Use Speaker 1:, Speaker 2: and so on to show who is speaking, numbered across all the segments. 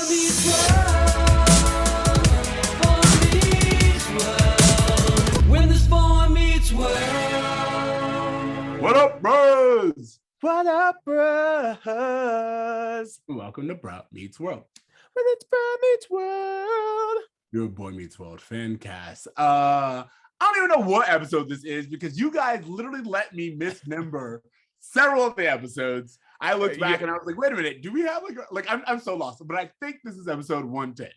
Speaker 1: meets world. Boy meets world. When this boy meets world.
Speaker 2: What up, bros?
Speaker 3: What up, bros?
Speaker 2: Welcome to Bro Meets World.
Speaker 3: When it's Bro Meets World.
Speaker 2: Your Boy Meets World fan cast. I don't even know what episode this is because you guys literally let me misnumber several of the episodes. I looked back and I was like, wait a minute, do we have I'm so lost, but I think this is episode 110.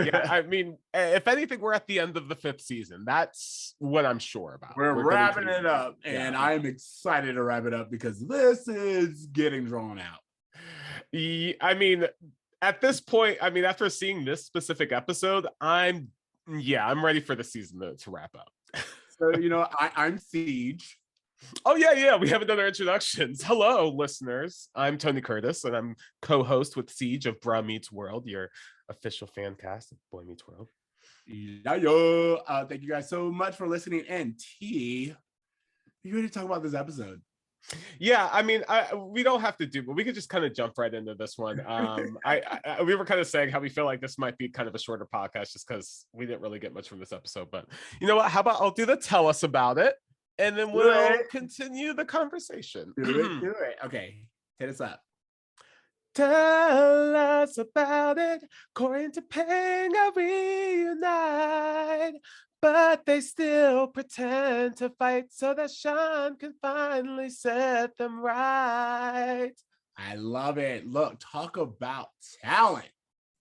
Speaker 3: Yeah, I mean, if anything, we're at the end of the 5th season. That's what I'm sure about.
Speaker 2: We're wrapping it up, and I'm excited to wrap it up because this is getting drawn out.
Speaker 3: I mean, at this point, after seeing this specific episode, I'm ready for the season to wrap up.
Speaker 2: So, I'm Ceej.
Speaker 3: Oh, yeah, we haven't done our introductions. Hello, listeners. I'm Tony Curtis, and I'm co-host with Ceej of Bro Meets World, your official fan cast of Boy Meets World.
Speaker 2: Thank you guys so much for listening. And T, you ready to talk about this episode?
Speaker 3: Yeah, we don't have to but we could just kind of jump right into this one. We were kind of saying how we feel like this might be kind of a shorter podcast just because we didn't really get much from this episode. But you know what? How about I'll do the tell us about it, and then we'll continue the conversation.
Speaker 2: Do it. Okay, hit us up.
Speaker 3: Tell us about it. Cory and Topanga reunite, but they still pretend to fight so that Shawn can finally set them right.
Speaker 2: I love it. Look, talk about talent.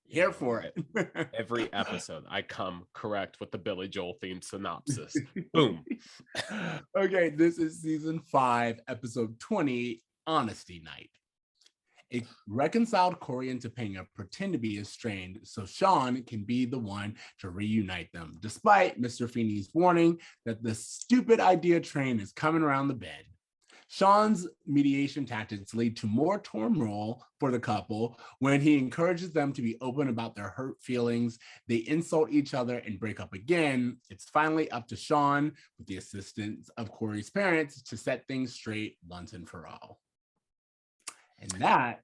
Speaker 2: Here for it.
Speaker 3: Every episode, I come correct with the Billy Joel themed synopsis. Boom.
Speaker 2: Okay, this is season 5, episode 20, Honesty Night. A reconciled Cory and Topanga pretend to be estranged so Shawn can be the one to reunite them, despite Mr. Feeney's warning that the stupid idea train is coming around the bend. Shawn's mediation tactics lead to more turmoil for the couple when he encourages them to be open about their hurt feelings. They insult each other and break up again. It's finally up to Shawn, with the assistance of Cory's parents, to set things straight once and for all. And that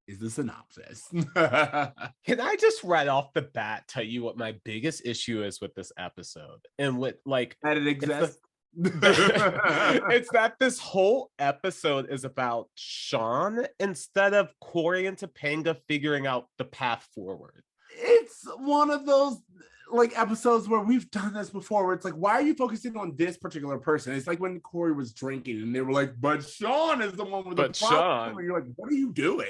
Speaker 2: is the synopsis.
Speaker 3: Can I just right off the bat tell you what my biggest issue is with this episode? And what,
Speaker 2: that it exists?
Speaker 3: It's that this whole episode is about Shawn instead of Cory and Topanga figuring out the path forward.
Speaker 2: It's one of those episodes where we've done this before, where it's like, why are you focusing on this particular person? It's like when Cory was drinking and they were like, but Shawn is the one with the problem. And you're like, what are you doing?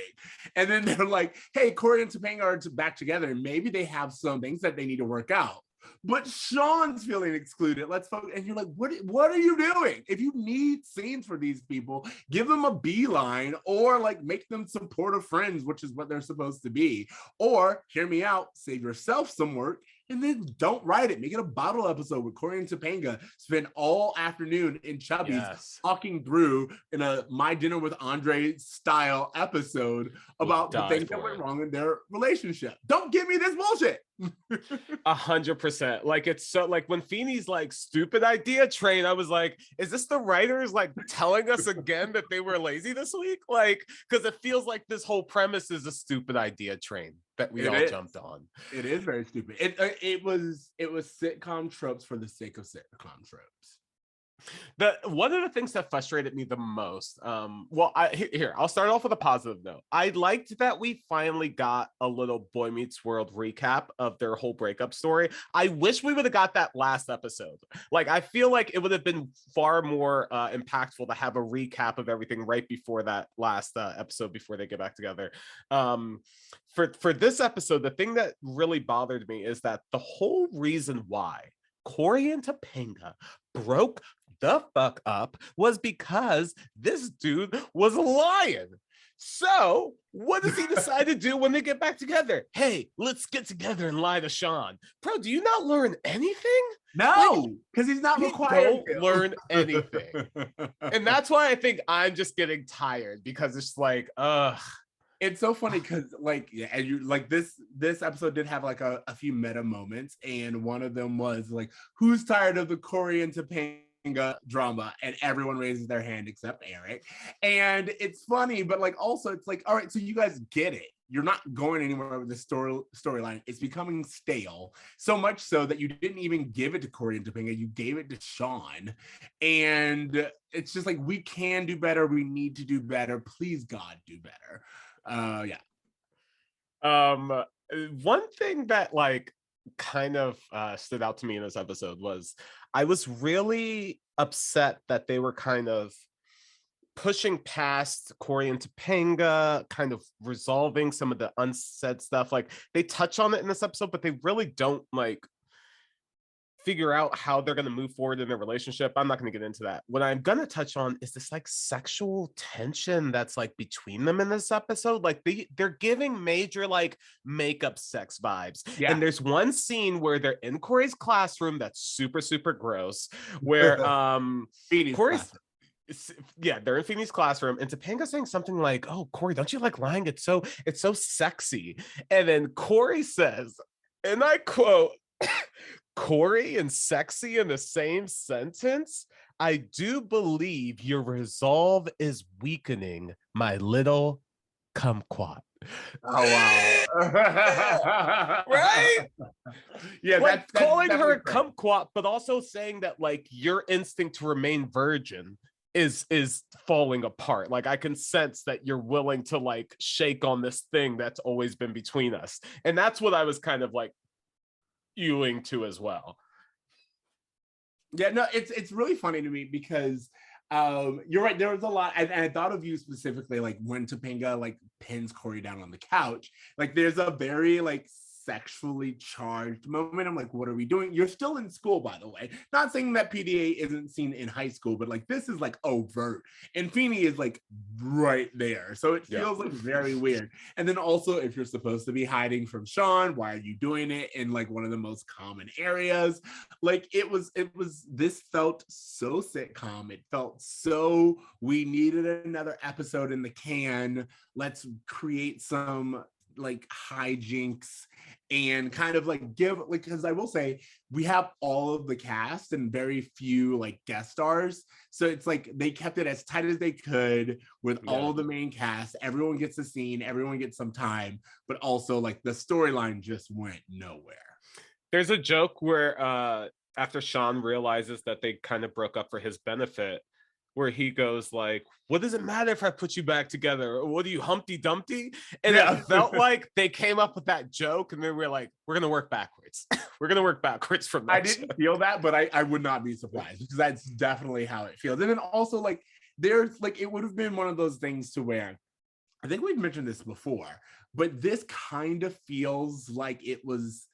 Speaker 2: And then they're like, hey, Cory and Topanga are back together and maybe they have some things that they need to work out. But Shawn's feeling excluded. Let's focus. And you're like, what are you doing? If you need scenes for these people, give them a beeline or make them supportive friends, which is what they're supposed to be. Or hear me out, save yourself some work, and then don't write it. Make it a bottle episode with Cory and Topanga. Spend all afternoon in Chubby's talking through in a My Dinner with Andre style episode about the things that went wrong in their relationship. Don't give me this bullshit.
Speaker 3: 100%. It's so when Feeney's stupid idea train, I was like, is this the writers telling us again that they were lazy this week? Because it feels like this whole premise is a stupid idea train that we all jumped on.
Speaker 2: It is very stupid. It was sitcom tropes for the sake of sitcom tropes.
Speaker 3: One of the things that frustrated me the most, I'll start off with a positive note. I liked that we finally got a little Boy Meets World recap of their whole breakup story. I wish we would have got that last episode. I feel like it would have been far more impactful to have a recap of everything right before that last episode before they get back together. For this episode, the thing that really bothered me is that the whole reason why Cory and Topanga broke the fuck up was because this dude was lying. So what does he decide to do when they get back together? Hey, let's get together and lie to Shawn. Bro, do you not learn anything?
Speaker 2: No, because he's not required
Speaker 3: to learn anything. And that's why I think I'm just getting tired, because it's
Speaker 2: it's so funny because this episode did have a few meta moments, and one of them was who's tired of the Cory and Topanga drama, and everyone raises their hand except Eric. And it's funny, but also it's all right, so you guys get it. you're not going anywhere with the storyline. It's becoming stale, so much so that you didn't even give it to Cory and Topanga. You gave it to Shawn, and it's just like, we can do better. We need to do better. Please, God, do better.
Speaker 3: One thing that like kind of stood out to me in this episode was I was really upset that they were kind of pushing past Cory and Topanga, kind of resolving some of the unsaid stuff. Like they touch on it in this episode, but they really don't like figure out how they're going to move forward in their relationship. I'm not going to get into that. What I'm going to touch on is this like sexual tension that's like between them in this episode. Like they're giving major like makeup sex vibes. Yeah. And there's one scene where they're in Cory's classroom that's super, super gross, where Cory's they're in Feeney's classroom, and Topanga's saying something like, "Oh, Cory, don't you like lying? It's so sexy." And then Cory says, and I quote, "Cory and sexy in the same sentence? I do believe your resolve is weakening, my little kumquat."
Speaker 2: Oh wow.
Speaker 3: Right? Yeah, like that's calling her a kumquat, but also saying that like your instinct to remain virgin is falling apart. Like I can sense that you're willing to like shake on this thing that's always been between us. And that's what I was kind of like ewing to as well.
Speaker 2: Yeah, no, it's really funny to me because you're right, there was a lot, and I thought of you specifically like when Topanga like pins Cory down on the couch. Like there's a very like sexually charged moment. I'm like, what are we doing? You're still in school, by the way. Not saying that PDA isn't seen in high school, but like this is like overt, and Feeney is like right there, so it feels like very weird. And then also, if you're supposed to be hiding from Shawn, why are you doing it in like one of the most common areas? Like it was this felt so sitcom. It felt so, we needed another episode in the can. Let's create some like hijinks and kind of like give, like, because I will say we have all of the cast and very few like guest stars, so it's like they kept it as tight as they could with all of the main cast. Everyone gets a scene, everyone gets some time, but also like the storyline just went nowhere.
Speaker 3: There's a joke where after Shawn realizes that they kind of broke up for his benefit, where he goes like, "What does it matter if I put you back together? What are you, Humpty Dumpty?" And it felt like they came up with that joke and then we're like, we're going to work backwards. We're going to work backwards from that.
Speaker 2: I didn't feel that, but I would not be surprised because that's definitely how it feels. And then also like, there's like, it would have been one of those things to where, I think we've mentioned this before, but this kind of feels like it was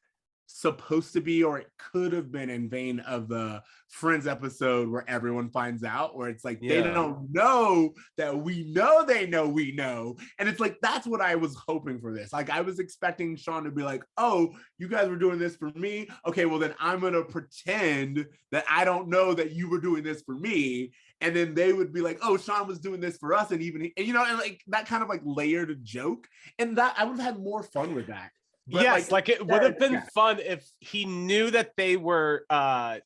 Speaker 2: supposed to be, or it could have been in vein of the Friends episode where everyone finds out, where it's like they don't know that we know they know we know. And it's like, that's what I was hoping for this. Like I was expecting Shawn to be like, "Oh, you guys were doing this for me, okay, well then I'm gonna pretend that I don't know that you were doing this for me." And then they would be like, "Oh, Shawn was doing this for us," and even, and you know, and like that kind of like layered joke, and that I would have had more fun with that. But
Speaker 3: yes, like it would have been fun if he knew that they were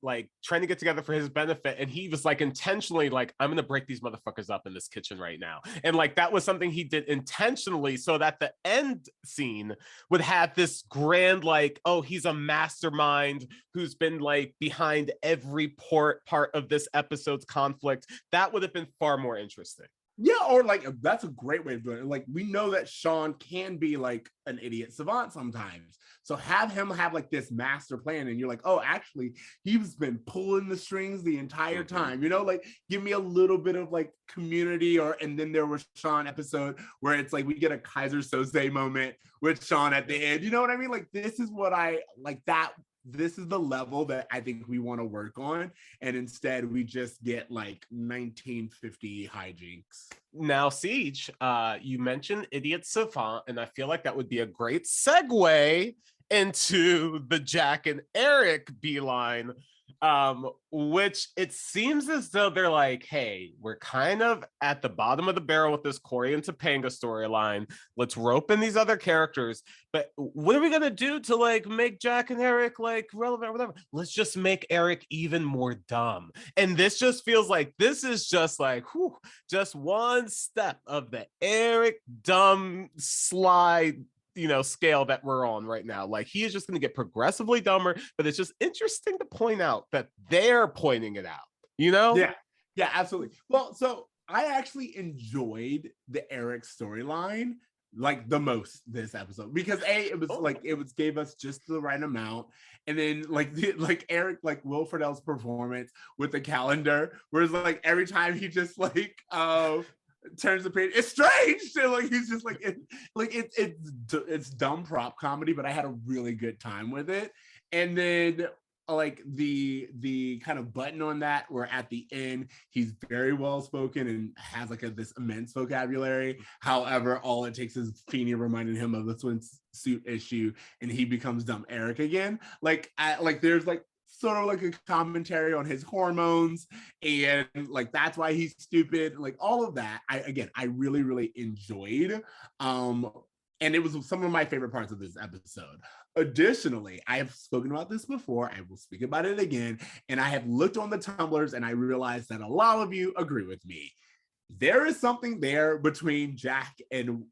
Speaker 3: like trying to get together for his benefit, and he was like intentionally like, "I'm gonna break these motherfuckers up in this kitchen right now," and like that was something he did intentionally, so that the end scene would have this grand like, "Oh, he's a mastermind who's been like behind every part of this episode's conflict." That would have been far more interesting.
Speaker 2: Yeah, or like, that's a great way of doing it. Like we know that Shawn can be like an idiot savant sometimes, so have him have like this master plan, and you're like, "Oh, actually he's been pulling the strings the entire time," you know, like give me a little bit of like Community, or and then there was Shawn episode where it's like we get a Kaiser Soze moment with Shawn at the end, you know what I mean? Like this is what I like, that this is the level that I think we want to work on, and instead we just get like 1950 hijinks.
Speaker 3: Now, Ceej, you mentioned idiot savant, and I feel like that would be a great segue into the Jack and Eric beeline. Which it seems as though they're like, hey, we're kind of at the bottom of the barrel with this Cory and Topanga storyline. Let's rope in these other characters. But what are we gonna do to like make Jack and Eric like relevant or whatever? Let's just make Eric even more dumb. And this just feels like this is just like just one step of the Eric dumb slide scale that we're on right now. Like he is just going to get progressively dumber, but it's just interesting to point out that they're pointing it out,
Speaker 2: Yeah, absolutely. Well, so I actually enjoyed the Eric storyline like the most this episode because it was gave us just the right amount, and then like Eric, like Will Friedle's performance with the calendar, whereas like every time he just like turns the page, it's strange. So, like he's just like it's dumb prop comedy, but I had a really good time with it. And then like the kind of button on that, where at the end he's very well spoken and has like this immense vocabulary. However, all it takes is Feeney reminding him of the swimsuit issue, and he becomes dumb Eric again. There's like sort of like a commentary on his hormones, and like that's why he's stupid, like all of that. I really enjoyed, and it was some of my favorite parts of this episode. Additionally, I have spoken about this before, I will speak about it again, and I have looked on the Tumblrs and I realized that a lot of you agree with me. There is something there between Jack and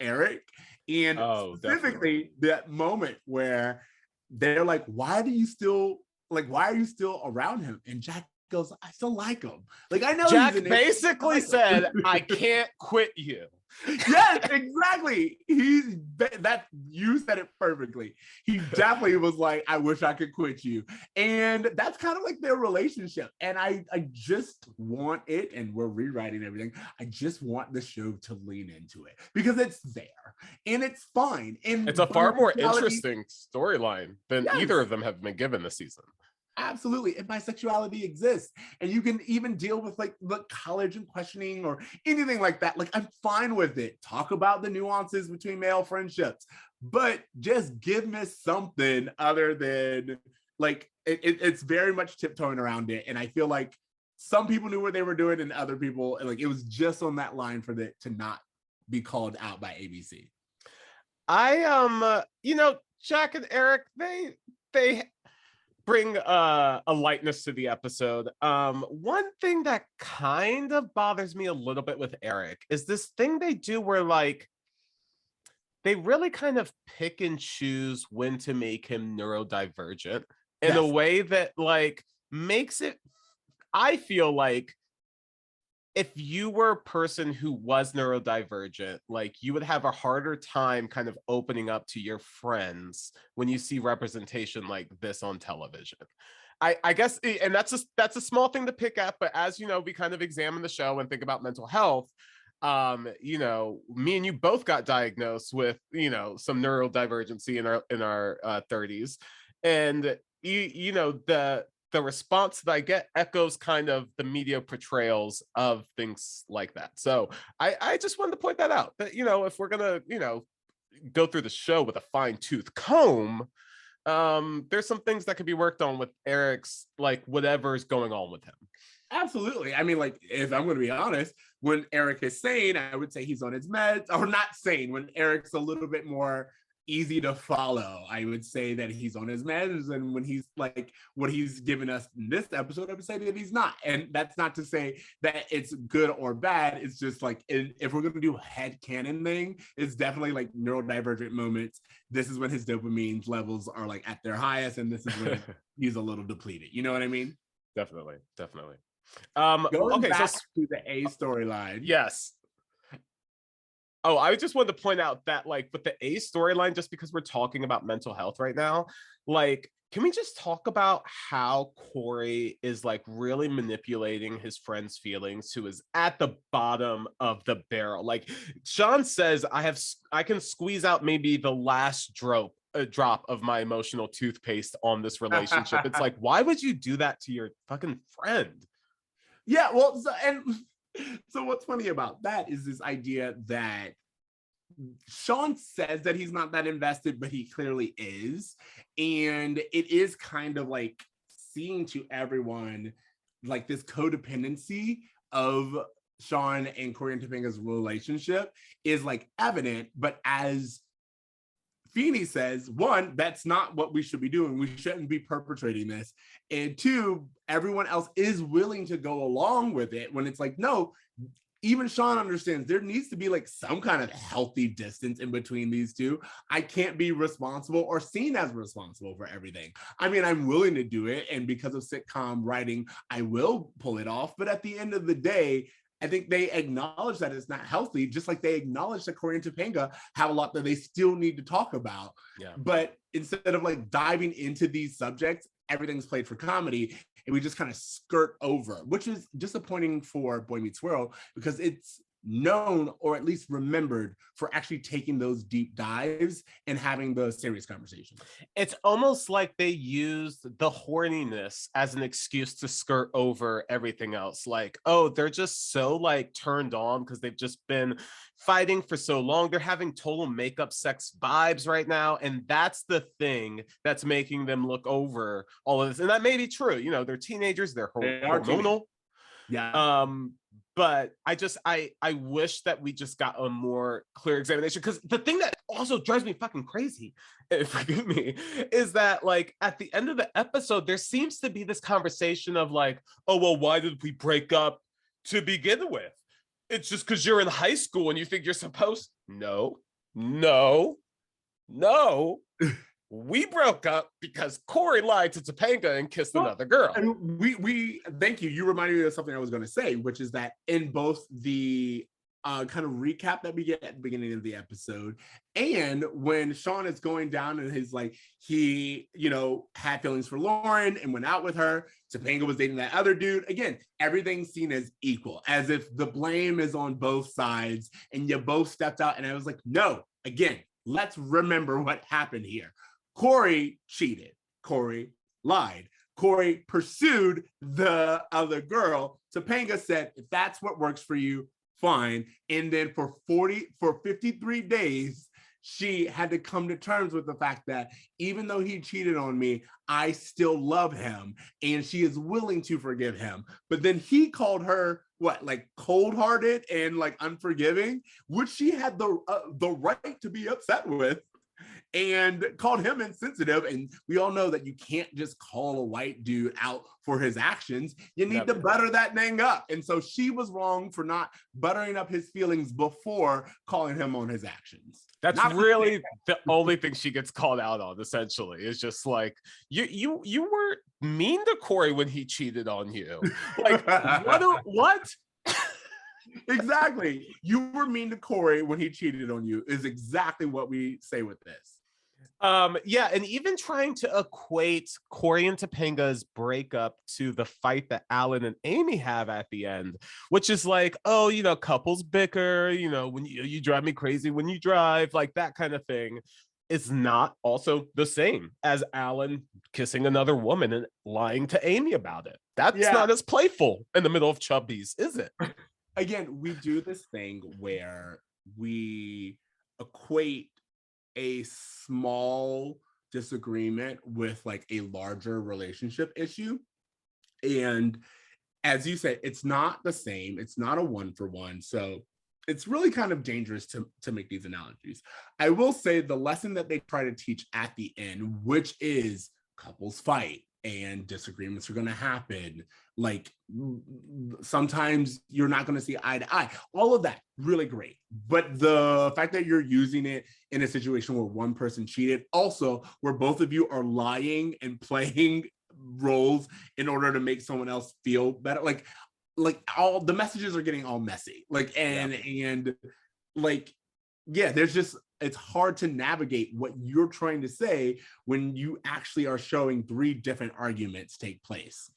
Speaker 2: Eric, and specifically that moment where they're like, why are you still around him? And Jack goes, I still like him. Like, I know
Speaker 3: Jack basically said, I can't quit you.
Speaker 2: Yes, exactly. You said it perfectly. He definitely was like, I wish I could quit you. And that's kind of like their relationship. And I just want it, and we're rewriting everything. I just want the show to lean into it because it's there and it's fine. And
Speaker 3: it's a far more interesting storyline than either of them have been given this season.
Speaker 2: Absolutely. And bisexuality exists, and you can even deal with like the college and questioning or anything like that. Like, I'm fine with it. Talk about the nuances between male friendships, but just give me something other than like it's very much tiptoeing around it. And I feel like some people knew what they were doing, and other people, like, it was just on that line for it to not be called out by ABC.
Speaker 3: Jack and Eric, they bring a lightness to the episode. One thing that kind of bothers me a little bit with Eric is this thing they do where like they really kind of pick and choose when to make him neurodivergent in a way that like makes it, I feel like if you were a person who was neurodivergent, like you would have a harder time kind of opening up to your friends when you see representation like this on television. I guess, and that's a small thing to pick at, but as you know, we kind of examine the show and think about mental health. Me and you both got diagnosed with, some neurodivergency in our 30s, and the response that I get echoes kind of the media portrayals of things like that. So I just wanted to point that out, that, if we're going to, go through the show with a fine tooth comb, there's some things that could be worked on with Eric's, like whatever's going on with him.
Speaker 2: Absolutely. I mean, like, if I'm going to be honest, when Eric is sane, I would say he's on his meds, or not sane. When Eric's a little bit more easy to follow, I would say that he's on his meds, and when he's like what he's given us in this episode, I would say that he's not. And that's not to say that it's good or bad. It's just like, if we're going to do a headcanon thing, it's definitely like neurodivergent moments. This is when his dopamine levels are like at their highest, and this is when he's a little depleted. You know what I mean?
Speaker 3: Definitely.
Speaker 2: Going back to the A storyline.
Speaker 3: Yes. Oh, I just wanted to point out that, like, with the A storyline, just because we're talking about mental health right now, like, can we just talk about how Cory is, like, really manipulating his friend's feelings, who is at the bottom of the barrel? Like, Shawn says, I can squeeze out maybe the last drop of my emotional toothpaste on this relationship. It's like, why would you do that to your fucking friend?
Speaker 2: Yeah, well, so what's funny about that is this idea that Shawn says that he's not that invested, but he clearly is. And it is kind of like seeing to everyone like this codependency of Shawn and Cory and Topanga's relationship is like evident, but as Feeny says, one, that's not what we should be doing. We shouldn't be perpetrating this. And two, everyone else is willing to go along with it when it's like, no, even Shawn understands there needs to be like some kind of healthy distance in between these two. I can't be responsible or seen as responsible for everything. I mean, I'm willing to do it. And because of sitcom writing, I will pull it off. But at the end of the day, I think they acknowledge that it's not healthy, just like they acknowledge that Cory and Topanga have a lot that they still need to talk about. Yeah. But instead of like diving into these subjects, everything's played for comedy, and we just kind of skirt over, which is disappointing for Boy Meets World because it's known or at least remembered for actually taking those deep dives and having the serious conversation.
Speaker 3: It's almost like they used the horniness as an excuse to skirt over everything else. Like, oh, they're just so like turned on because they've just been fighting for so long. They're having total makeup sex vibes right now. And that's the thing that's making them look over all of this. And that may be true. You know, they're teenagers, they're hormonal.
Speaker 2: Yeah.
Speaker 3: But I wish that we just got a more clear examination, because the thing that also drives me fucking crazy, forgive me, is that like at the end of the episode, there seems to be this conversation of like, oh, well, why did we break up to begin with? It's just because you're in high school and you think you're supposed. No. We broke up because Cory lied to Topanga and kissed another girl.
Speaker 2: And we thank you. You reminded me of something I was going to say, which is that in both the kind of recap that we get at the beginning of the episode, and when Shawn is going down and his like, he, you know, had feelings for Lauren and went out with her. Topanga was dating that other dude. Again, everything's seen as equal, as if the blame is on both sides and you both stepped out. And I was like, no, again, let's remember what happened here. Cory cheated. Cory lied. Cory pursued the other girl. Topanga said, if that's what works for you, fine. And then for 53 days, she had to come to terms with the fact that even though he cheated on me, I still love him. And she is willing to forgive him. But then he called her, what, like cold-hearted and like unforgiving, which she had the right to be upset with, and called him insensitive. And we all know that you can't just call a white dude out for his actions. You need to butter that thing up. And so she was wrong for not buttering up his feelings before calling him on his actions.
Speaker 3: That's not really the only thing she gets called out on, essentially. It's just like, you were mean to Cory when he cheated on you. Like, what?
Speaker 2: Exactly. You were mean to Cory when he cheated on you is exactly what we say with this.
Speaker 3: Yeah, and even trying to equate Cory and Topanga's breakup to the fight that Alan and Amy have at the end, which is like, oh, you know, couples bicker, you know, when you drive me crazy when you drive, like that kind of thing, is not also the same as Alan kissing another woman and lying to Amy about it. That's not as playful in the middle of Chubbies, is it?
Speaker 2: Again, we do this thing where we equate a small disagreement with like a larger relationship issue. And as you said, it's not the same. It's not a one-for-one. So it's really kind of dangerous to make these analogies. I will say the lesson that they try to teach at the end, which is couples fight and disagreements are going to happen. Like sometimes you're not going to see eye to eye. All of that, really great. But the fact that you're using it in a situation where one person cheated, also where both of you are lying and playing roles in order to make someone else feel better. Like all the messages are getting all messy. Like, and like, yeah, there's just, it's hard to navigate what you're trying to say when you actually are showing three different arguments take place.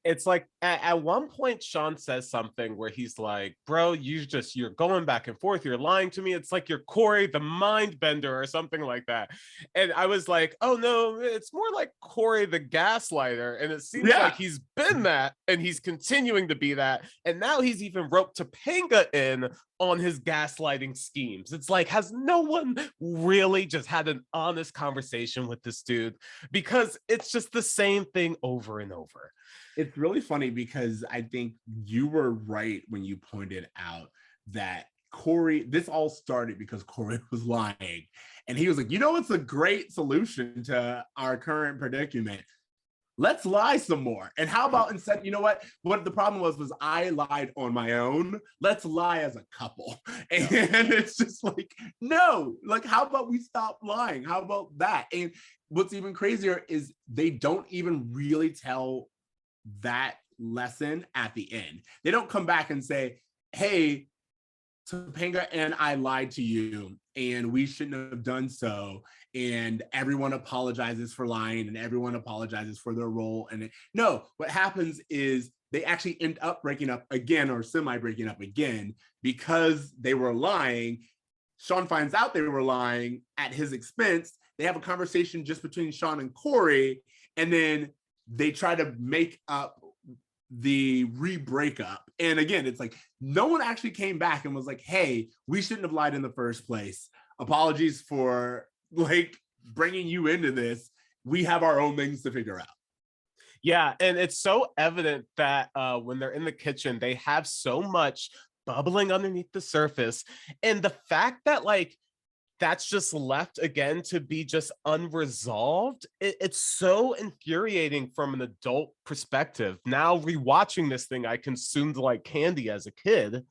Speaker 3: It's like at one point Shawn says something where he's like, bro, you're going back and forth, you're lying to me, it's like you're Cory the mind bender or something like that. And I was like, oh no, it's more like Cory the gaslighter. And it seems like he's been that and he's continuing to be that, and now he's even roped Topanga in on his gaslighting schemes. It's like, has no one really just had an honest conversation with this dude? Because it's just the same thing over and over.
Speaker 2: It's really funny because I think you were right when you pointed out that Cory, this all started because Cory was lying. And he was like, you know, it's a great solution to our current predicament. Let's lie some more. And how about instead, you know what the problem was I lied on my own. Let's lie as a couple. And it's just like, no, like, how about we stop lying? How about that? And what's even crazier is they don't even really tell that lesson at the end. They don't come back and say, hey, Topanga and I lied to you and we shouldn't have done so, and everyone apologizes for lying and everyone apologizes for their role. And no, what happens is they actually end up breaking up again, or semi breaking up again, because they were lying. Shawn finds out they were lying at his expense. They have a conversation just between Shawn and Cory, and then they try to make up the re-breakup. And again, it's like no one actually came back and was like, hey, we shouldn't have lied in the first place. Apologies for like bringing you into this. We have our own things to figure out.
Speaker 3: Yeah, and it's so evident that when they're in the kitchen, they have so much bubbling underneath the surface. And the fact that like that's just left again to be just unresolved, it's so infuriating from an adult perspective. Now rewatching this thing I consumed like candy as a kid,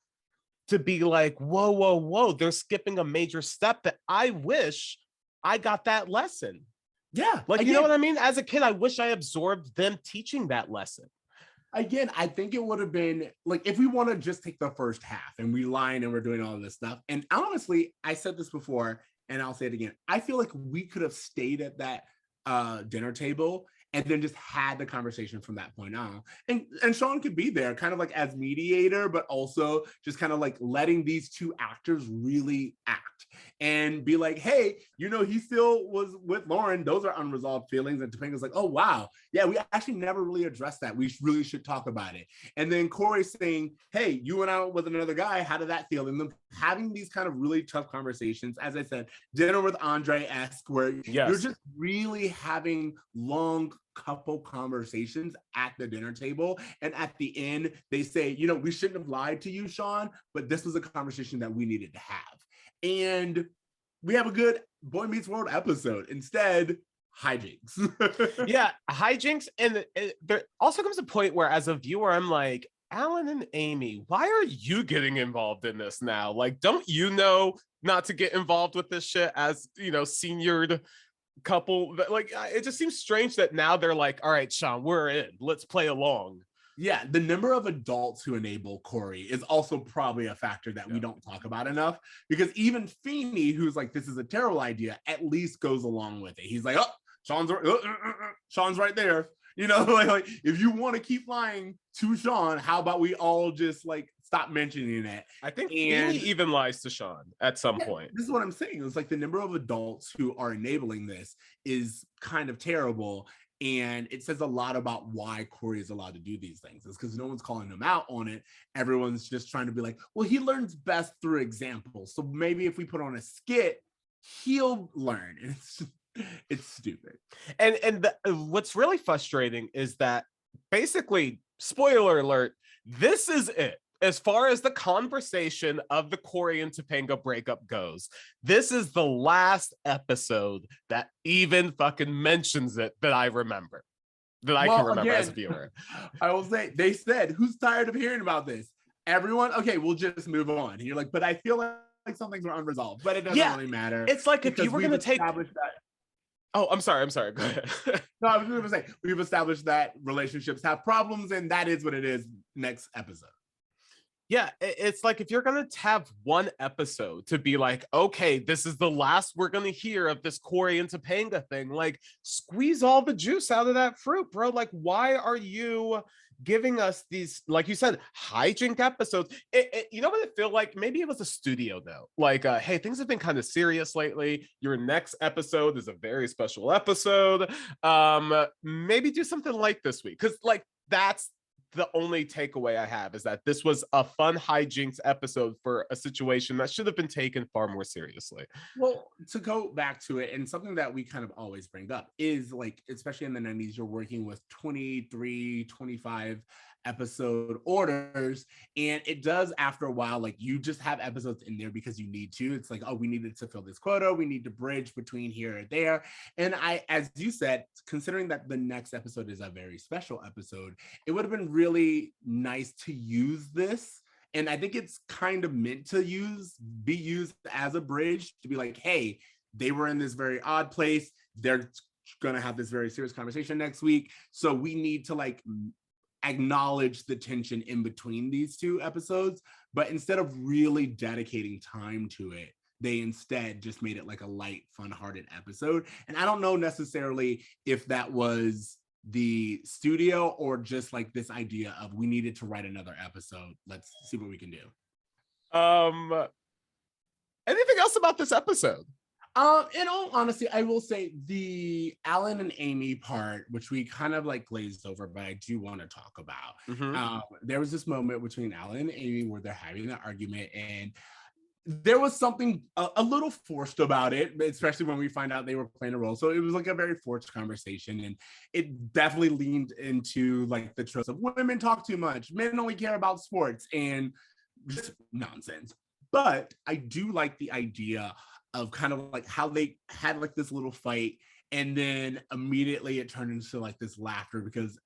Speaker 3: to be like, whoa, they're skipping a major step that I wish I got that lesson.
Speaker 2: Yeah,
Speaker 3: like again, you know what I mean? As a kid, I wish I absorbed them teaching that lesson.
Speaker 2: Again, I think it would have been like, if we want to just take the first half and we lying and we're doing all this stuff. And honestly, I said this before and I'll say it again. I feel like we could have stayed at that dinner table and then just had the conversation from that point on. And Shawn could be there kind of like as mediator, but also just kind of like letting these two actors really act and be like, hey, you know, he still was with Lauren. Those are unresolved feelings. And Topanga's like, oh, wow. Yeah, we actually never really addressed that. We really should talk about it. And then Cory saying, hey, you went out with another guy. How did that feel? And then having these kind of really tough conversations, as I said, dinner with Andre-esque, where you're just really having long couple conversations at the dinner table. And at the end, they say, you know, we shouldn't have lied to you, Shawn, but this was a conversation that we needed to have. And we have a good Boy Meets World episode. Instead, hijinks.
Speaker 3: Yeah, hijinks. And there also comes a point where as a viewer, I'm like, Alan and Amy, why are you getting involved in this now? Like, don't you know not to get involved with this shit as, you know, seniored couple? Like, it just seems strange that now they're like, all right, Shawn, we're in, let's play along.
Speaker 2: Yeah, the number of adults who enable Cory is also probably a factor that we don't talk about enough, because even Feeney, who's like, this is a terrible idea, at least goes along with it. He's like, oh, Shawn's right there. You know, like if you want to keep lying to Shawn, how about we all just like stop mentioning it?
Speaker 3: I think Feeney even lies to Shawn at some point.
Speaker 2: This is what I'm saying. It's like the number of adults who are enabling this is kind of terrible. And it says a lot about why Cory is allowed to do these things. It's because no one's calling him out on it. Everyone's just trying to be like, well, he learns best through examples. So maybe if we put on a skit, he'll learn. And it's stupid.
Speaker 3: And what's really frustrating is that basically, spoiler alert, this is it. As far as the conversation of the Cory and Topanga breakup goes, this is the last episode that even fucking mentions it that I remember, that I can remember as a viewer.
Speaker 2: I will say, they said, who's tired of hearing about this? Everyone? Okay, we'll just move on. And you're like, but I feel like some things are unresolved, but it doesn't really matter.
Speaker 3: It's like if you were going to take... Oh, I'm sorry. Go ahead.
Speaker 2: No, I was going to say, we've established that relationships have problems, and that is what it is next episode.
Speaker 3: Yeah, it's like if you're going to have one episode to be like, okay, this is the last we're going to hear of this Cory and Topanga thing, like squeeze all the juice out of that fruit, bro. Like, why are you giving us these, like you said, hijink episodes. You know what it felt like? Maybe it was a studio though. Like, hey, things have been kind of serious lately. Your next episode is a very special episode. Maybe do something like this week, because like that's the only takeaway I have, is that this was a fun hijinks episode for a situation that should have been taken far more seriously.
Speaker 2: Well, to go back to it, and something that we kind of always bring up is like, especially in the 90s, you're working with 23, 25 episode orders, and it does, after a while, like you just have episodes in there because you need to. It's like, oh, we needed to fill this quota, we need to bridge between here and there. And I, as you said, considering that the next episode is a very special episode, it would have been really nice to use this. And I think it's kind of meant to be used as a bridge to be like, hey, they were in this very odd place, they're gonna have this very serious conversation next week, so we need to like acknowledge the tension in between these two episodes. But instead of really dedicating time to it, they instead just made it like a light, fun-hearted episode. And I don't know necessarily if that was the studio or just like this idea of, we needed to write another episode, let's see what we can do.
Speaker 3: Anything else about this episode?
Speaker 2: In all honesty, I will say the Alan and Amy part, which we kind of like glazed over, but I do want to talk about. There was this moment between Alan and Amy where they're having an argument, and there was something a little forced about it, especially when we find out they were playing a role. So it was like a very forced conversation, and it definitely leaned into like the tropes of women talk too much, men only care about sports, and just nonsense. But I do like the idea of kind of like how they had like this little fight, and then immediately it turned into like this laughter, because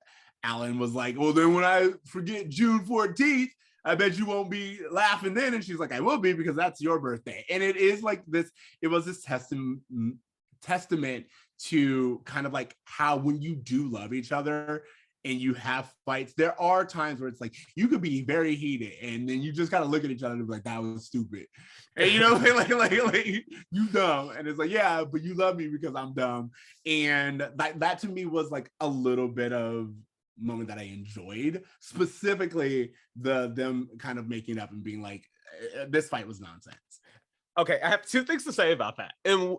Speaker 2: Alan was like, well, then when I forget June 14th, I bet you won't be laughing then. And she's like, I will be, because that's your birthday. And it is like this, it was this testament to kind of like how when you do love each other and you have fights, there are times where it's like you could be very heated, and then you just gotta look at each other and be like, that was stupid. And you know, like you dumb. And it's like, yeah, but you love me because I'm dumb. And that to me was like a little bit of moment that I enjoyed, specifically them kind of making up and being like, this fight was nonsense.
Speaker 3: Okay, I have two things to say about that. And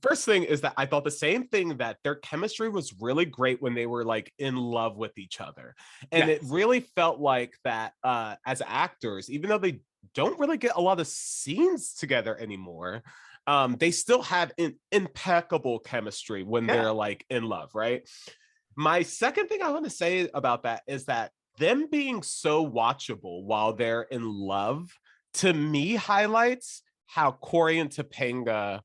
Speaker 3: first thing is that I thought the same thing, that their chemistry was really great when they were like in love with each other. And
Speaker 2: Yes.
Speaker 3: it really felt like that as actors, even though they don't really get a lot of scenes together anymore, they still have an impeccable chemistry when they're like in love, right? My second thing I want to say about that is that them being so watchable while they're in love, to me, highlights how Cory and Topanga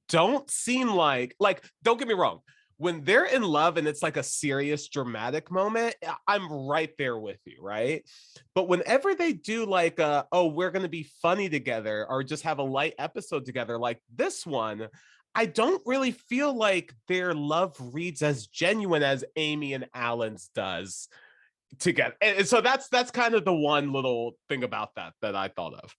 Speaker 3: don't seem like, don't get me wrong, when they're in love and it's like a serious dramatic moment, I'm right there with you, right? But whenever they do like oh, we're gonna be funny together, or just have a light episode together like this one, I don't really feel like their love reads as genuine as Amy and Alan's does together. And so that's kind of the one little thing about that I thought of.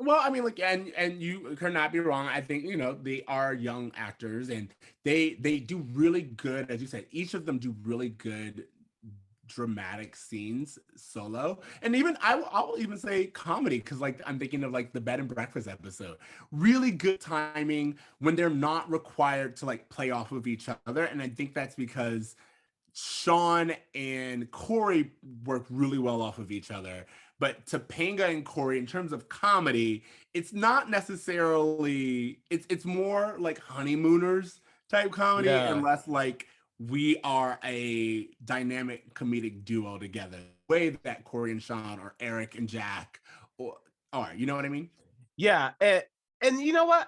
Speaker 2: Well, I mean, like, and you cannot be wrong. I think, you know, they are young actors, and they do really good, as you said, each of them do really good dramatic scenes solo. And even I'll even say comedy, because like I'm thinking of like the bed and breakfast episode. Really good timing when they're not required to like play off of each other. And I think that's because Shawn and Cory work really well off of each other. But Topanga and Cory, in terms of comedy, it's not necessarily, it's more like honeymooners type comedy, and less like we are a dynamic comedic duo together. The way that Cory and Shawn, or Eric and Jack, are, you know what I mean?
Speaker 3: Yeah, and you know what?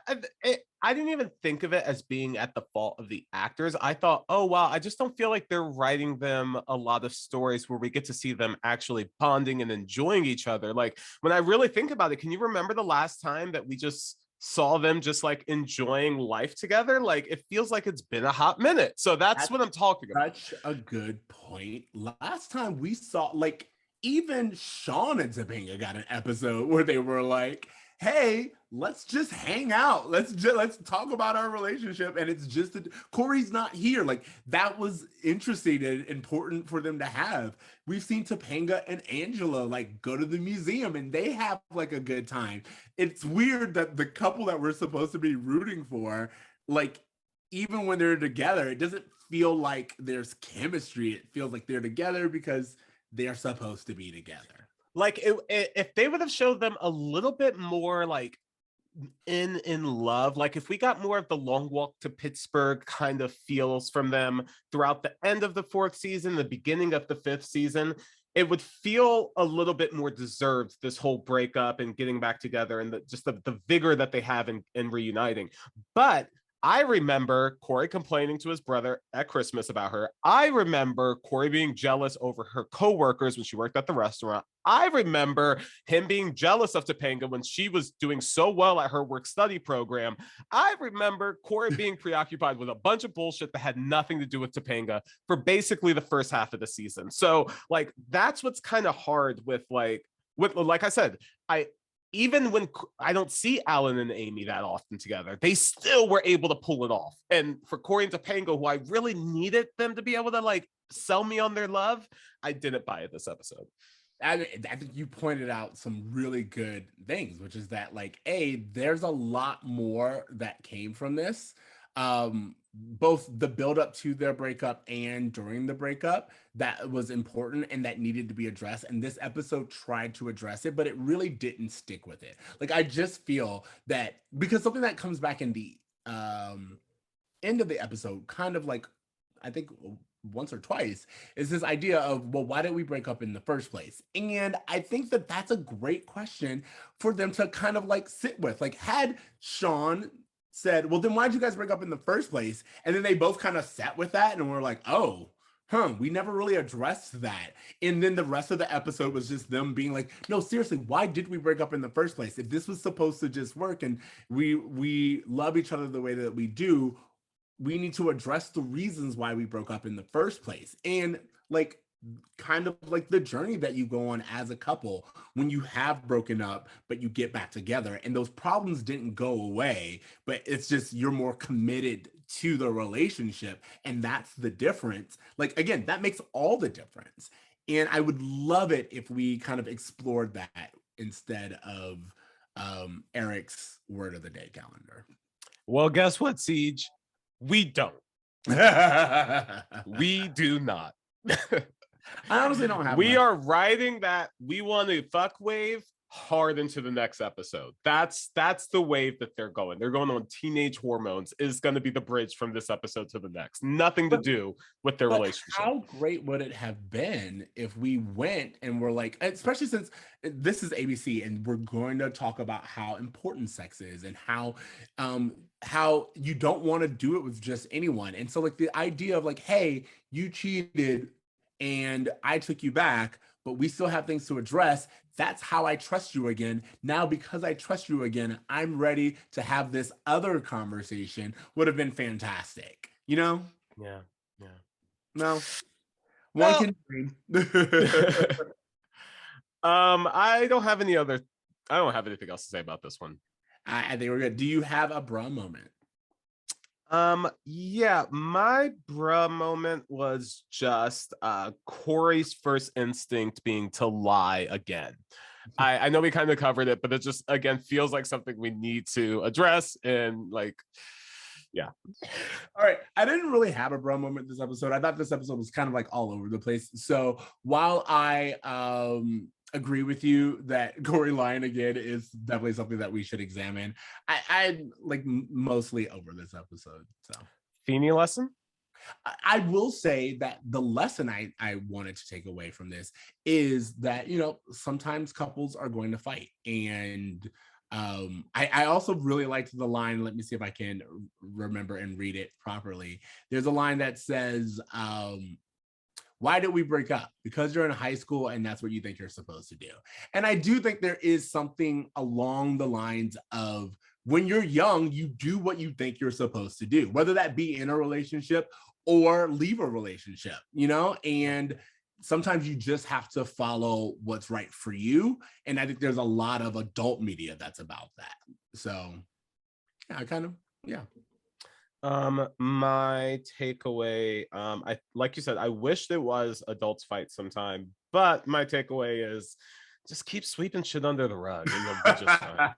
Speaker 3: I didn't even think of it as being at the fault of the actors. I thought, oh, wow, I just don't feel like they're writing them a lot of stories where we get to see them actually bonding and enjoying each other. Like, when I really think about it, can you remember the last time that we just saw them just like enjoying life together? Like, it feels like it's been a hot minute. So that's what I'm talking about.
Speaker 2: Such a good point. Last time we saw, like, even Shawn and Topanga got an episode where they were like, hey, let's just hang out. Let's talk about our relationship. And it's just that Cory's not here. Like, that was interesting and important for them to have. We've seen Topanga and Angela like go to the museum and they have like a good time. It's weird that the couple that we're supposed to be rooting for, like, even when they're together, it doesn't feel like there's chemistry. It feels like they're together because they're supposed to be together.
Speaker 3: Like, if they would have showed them a little bit more like in love, like if we got more of the long walk to Pittsburgh kind of feels from them throughout the end of the 4th season, the beginning of the 5th season, it would feel a little bit more deserved, this whole breakup and getting back together, and the vigor that they have in reuniting. But I remember Cory complaining to his brother at Christmas about her. I remember Cory being jealous over her coworkers when she worked at the restaurant. I remember him being jealous of Topanga when she was doing so well at her work-study program. I remember Cory being preoccupied with a bunch of bullshit that had nothing to do with Topanga for basically the first half of the season. So, like, that's what's kind of hard with like I said, even when I don't see Alan and Amy that often together, they still were able to pull it off. And for Cory and Topanga, who I really needed them to be able to like sell me on their love, I didn't buy it this episode.
Speaker 2: I think you pointed out some really good things, which is that like, there's a lot more that came from this. Both the build up to their breakup and during the breakup, that was important and that needed to be addressed. And this episode tried to address it, but it really didn't stick with it. Like, I just feel that because something that comes back in the end of the episode, kind of like, I think once or twice, is this idea of, well, why did we break up in the first place? And I think that that's a great question for them to kind of like sit with. Like, had Shawn said, well, then why'd you guys break up in the first place? And then they both kind of sat with that and were like, oh, we never really addressed that. And then the rest of the episode was just them being like, no, seriously, why did we break up in the first place? If this was supposed to just work and we love each other the way that we do, we need to address the reasons why we broke up in the first place. And like, kind of like the journey that you go on as a couple when you have broken up but you get back together, and those problems didn't go away, but it's just you're more committed to the relationship, and that's the difference. Like, again, that makes all the difference. And I would love it if we kind of explored that instead of Eric's word of the day calendar.
Speaker 3: Well, guess what, Ceej? We don't. We do not.
Speaker 2: I honestly don't have.
Speaker 3: We are riding that we want to fuck wave hard into the next episode. That's the wave that they're going. They're going on teenage hormones is going to be the bridge from this episode to the next. Nothing to do with their relationship.
Speaker 2: How great would it have been if we went and we're like, especially since this is ABC and we're going to talk about how important sex is and how you don't want to do it with just anyone. And so like the idea of like, hey, you cheated and I took you back, but we still have things to address. That's how I trust you again. Now, because I trust you again, I'm ready to have this other conversation. Would have been fantastic, you know?
Speaker 3: Yeah.
Speaker 2: No. One can dream.
Speaker 3: I don't have anything else to say about this one.
Speaker 2: I think we're good. Do you have a bra moment?
Speaker 3: Yeah, my bruh moment was just Cory's first instinct being to lie again. I know we kind of covered it, but it just again feels like something we need to address. And like, yeah.
Speaker 2: All right. I didn't really have a bruh moment this episode. I thought this episode was kind of like all over the place. So while I agree with you that Cory lying again is definitely something that we should examine, I like mostly over this episode. So
Speaker 3: Feeny lesson?
Speaker 2: I will say that the lesson I wanted to take away from this is that, you know, sometimes couples are going to fight. And I also really liked the line, let me see if I can remember and read it properly. There's a line that says, why did we break up? Because you're in high school and that's what you think you're supposed to do. And I do think there is something along the lines of when you're young, you do what you think you're supposed to do, whether that be in a relationship or leave a relationship, you know? And sometimes you just have to follow what's right for you. And I think there's a lot of adult media that's about that. So yeah.
Speaker 3: My takeaway, I like you said, I wish there was adults fight sometime, but my takeaway is just keep sweeping shit under the rug and you'll be just fine.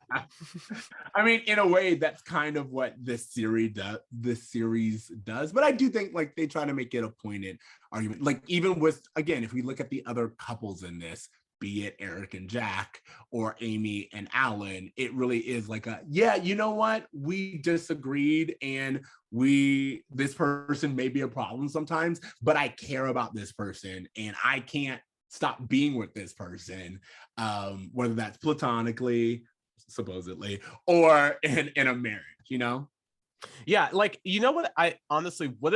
Speaker 2: I mean, in a way, that's kind of what this series does. But I do think like they try to make it a pointed argument. Like even with, again, if we look at the other couples in this, be it Eric and Jack or Amy and Alan, it really is like yeah, you know what? We disagreed and this person may be a problem sometimes, but I care about this person and I can't stop being with this person, whether that's platonically, supposedly, or in a marriage, you know?
Speaker 3: Yeah, like, you know what I honestly what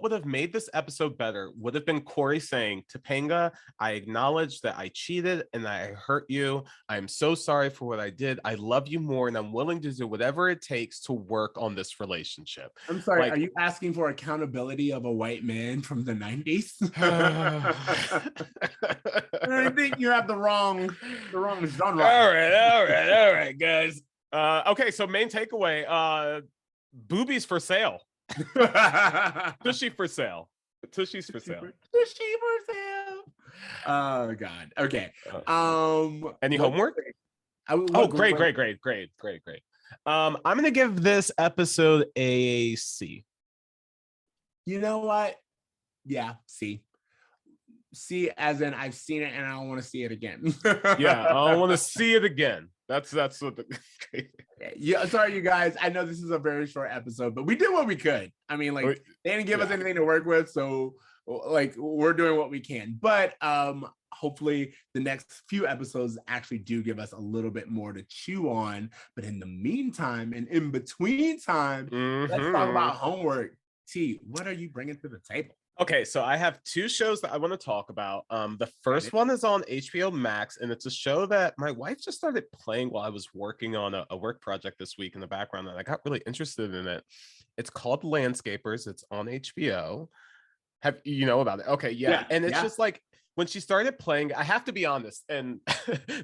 Speaker 3: would have made this episode better would have been Cory saying, Topanga, I acknowledge that I cheated and I hurt you. I am so sorry for what I did. I love you more and I'm willing to do whatever it takes to work on this relationship.
Speaker 2: I'm sorry, are you asking for accountability of a white man from the 90s? I think you have the wrong genre.
Speaker 3: All right, guys. Okay, so main takeaway, boobies for sale. Tushy for sale. Tushy's for sale.
Speaker 2: Tushy for sale. Oh God. Okay.
Speaker 3: Any homework? Great. I'm gonna give this episode a C.
Speaker 2: You know what? Yeah, C. C as in I've seen it and I don't want to see it again.
Speaker 3: Yeah, I don't want to see it again. That's what
Speaker 2: yeah, sorry you guys. I know this is a very short episode, but we did what we could. I mean, like they didn't give us anything to work with, so like we're doing what we can. But hopefully the next few episodes actually do give us a little bit more to chew on. But in the meantime and in between time, let's talk about homework. T, what are you bringing to the table?
Speaker 3: Okay, so I have two shows that I want to talk about. The first one is on HBO Max, and it's a show that my wife just started playing while I was working on a work project this week in the background, and I got really interested in it. It's called Landscapers. It's on HBO. Have you know about it? Okay, yeah. And it's just like when she started playing, I have to be honest, and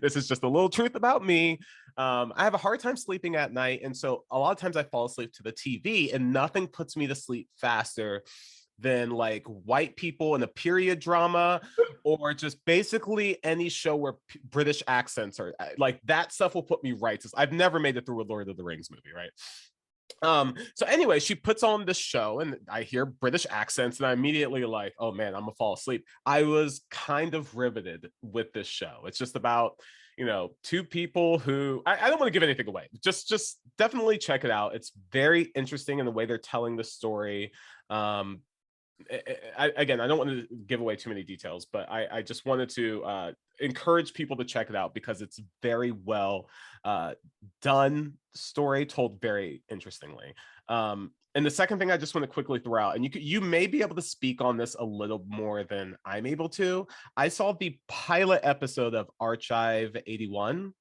Speaker 3: this is just a little truth about me. I have a hard time sleeping at night, and so a lot of times I fall asleep to the TV, and nothing puts me to sleep faster than like white people in a period drama or just basically any show where British accents are like that stuff will put me right. I've never made it through a Lord of the Rings movie, right? So anyway, she puts on this show and I hear British accents and I immediately like, oh man, I'm gonna fall asleep. I was kind of riveted with this show. It's just about, you know, two people who I don't want to give anything away. Just definitely check it out. It's very interesting in the way they're telling the story. I don't want to give away too many details, but I just wanted to encourage people to check it out because it's very well done story told very interestingly. And the second thing I just want to quickly throw out, and you may be able to speak on this a little more than I'm able to. I saw the pilot episode of Archive 81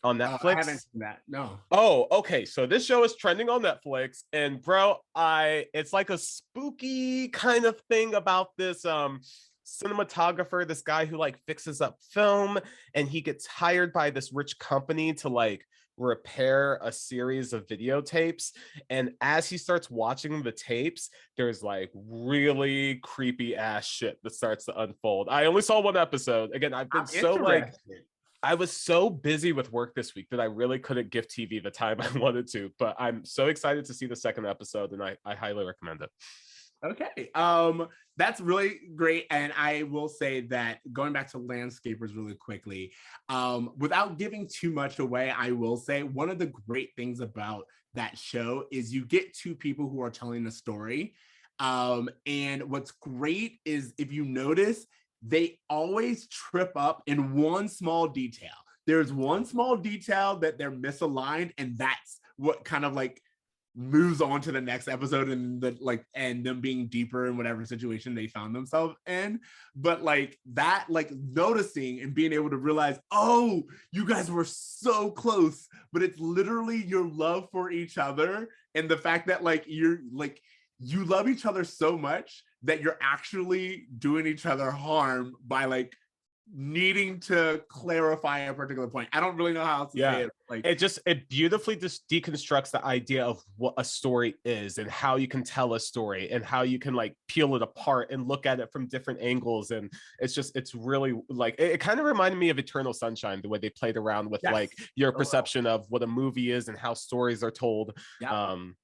Speaker 3: on Netflix.
Speaker 2: I haven't seen that. No.
Speaker 3: Oh, okay. So this show is trending on Netflix, and bro, it's like a spooky kind of thing about this cinematographer, this guy who like fixes up film, and he gets hired by this rich company to like repair a series of videotapes. And as he starts watching the tapes, there's like really creepy ass shit that starts to unfold. I only saw one episode. Again, I've been I was so busy with work this week that I really couldn't give TV the time I wanted to, but I'm so excited to see the second episode and I highly recommend it.
Speaker 2: Okay. That's really great. And I will say that going back to Landscapers really quickly, without giving too much away, I will say one of the great things about that show is you get two people who are telling a story. And what's great is if you notice, they always trip up in one small detail. There's one small detail that they're misaligned, and that's what kind of like moves on to the next episode and them being deeper in whatever situation they found themselves in. But like that, like noticing and being able to realize, oh, you guys were so close, but it's literally your love for each other and the fact that like you love each other so much that you're actually doing each other harm by like needing to clarify a particular point. I don't really know how else to say it. Like
Speaker 3: it beautifully just deconstructs the idea of what a story is and how you can tell a story and how you can like peel it apart and look at it from different angles. And it's really like it kind of reminded me of Eternal Sunshine, the way they played around with like your perception of what a movie is and how stories are told.
Speaker 2: Absolutely.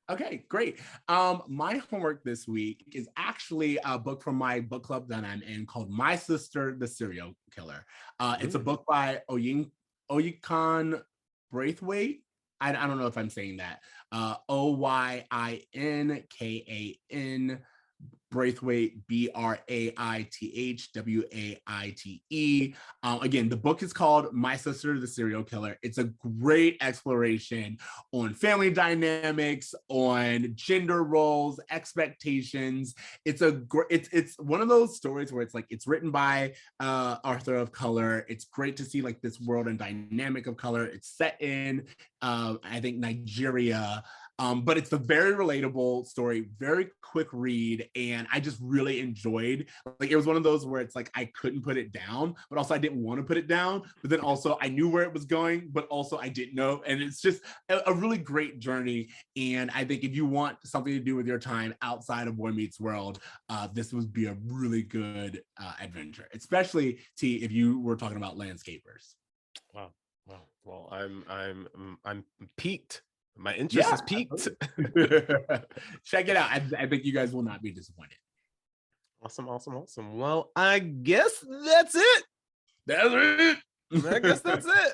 Speaker 2: Okay, great. My homework this week is actually a book from my book club that I'm in called My Sister, the Serial Killer. It's a book by Oyinkan Braithwaite. I don't know if I'm saying that. Oyinkan Braithwaite, Braithwaite. Again, the book is called My Sister, the Serial Killer. It's a great exploration on family dynamics, on gender roles, expectations. It's one of those stories where it's like it's written by author of color. It's great to see like this world and dynamic of color. It's set in I think Nigeria. But it's a very relatable story, very quick read, and I just really enjoyed. Like it was one of those where it's like I couldn't put it down, but also I didn't want to put it down. But then also I knew where it was going, but also I didn't know. And it's just a really great journey. And I think if you want something to do with your time outside of Boy Meets World, this would be a really good adventure, especially T if you were talking about landscapers.
Speaker 3: Wow. Well, I'm peaked. My interest is peaked.
Speaker 2: Check it out. I think you guys will not be disappointed.
Speaker 3: Awesome. Well, I guess that's it. I guess that's it.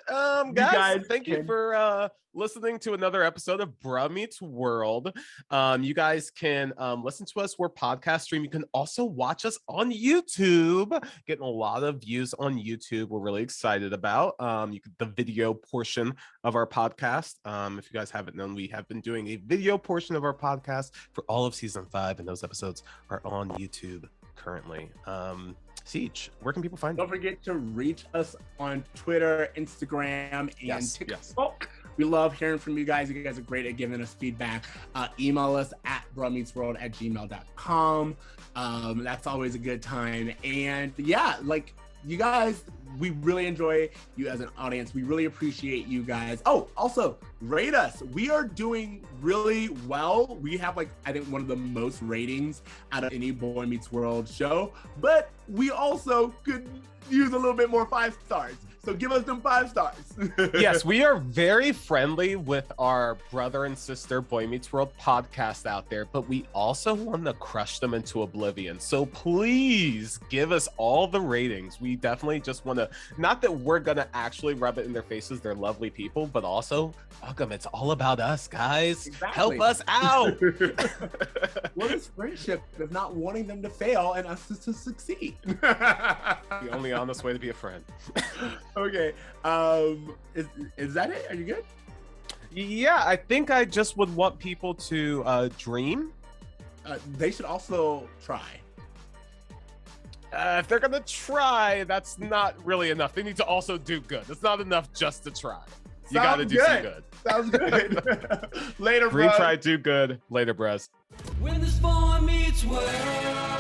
Speaker 3: Guys, thank you for listening to another episode of Bruh Meets World. You guys can listen to us. We're podcast stream. You can also watch us on YouTube. Getting a lot of views on YouTube. We're really excited about the video portion of our podcast. If you guys haven't known, we have been doing a video portion of our podcast for all of season 5, and those episodes are on YouTube currently. Ceej, where can people find you?
Speaker 2: Don't forget to reach us on Twitter, Instagram, and TikTok. We love hearing from you guys. You guys are great at giving us feedback. Email us at bruhmeetsworld@gmail.com. That's always a good time. And yeah, like you guys, we really enjoy you as an audience. We really appreciate you guys. Oh, also rate us. We are doing really well. We have like, I think one of the most ratings out of any Boy Meets World show, but we also could use a little bit more 5 stars. So give us them 5 stars.
Speaker 3: Yes, we are very friendly with our brother and sister Boy Meets World podcast out there, but we also want to crush them into oblivion. So please give us all the ratings. We definitely just want to, not that we're going to actually rub it in their faces. They're lovely people, but also, welcome. It's all about us, guys. Exactly. Help us out.
Speaker 2: What is friendship if not wanting them to fail and us to succeed?
Speaker 3: The only honest way to be a friend.
Speaker 2: Okay, is that it? Are you good?
Speaker 3: Yeah, I think I just would want people to dream.
Speaker 2: They should also try.
Speaker 3: If they're gonna try, that's not really enough. They need to also do good. It's not enough just to try. You gotta do some good.
Speaker 2: Sounds good. Later,
Speaker 3: Retry, do good. Later, bros.
Speaker 1: When this boy meets world.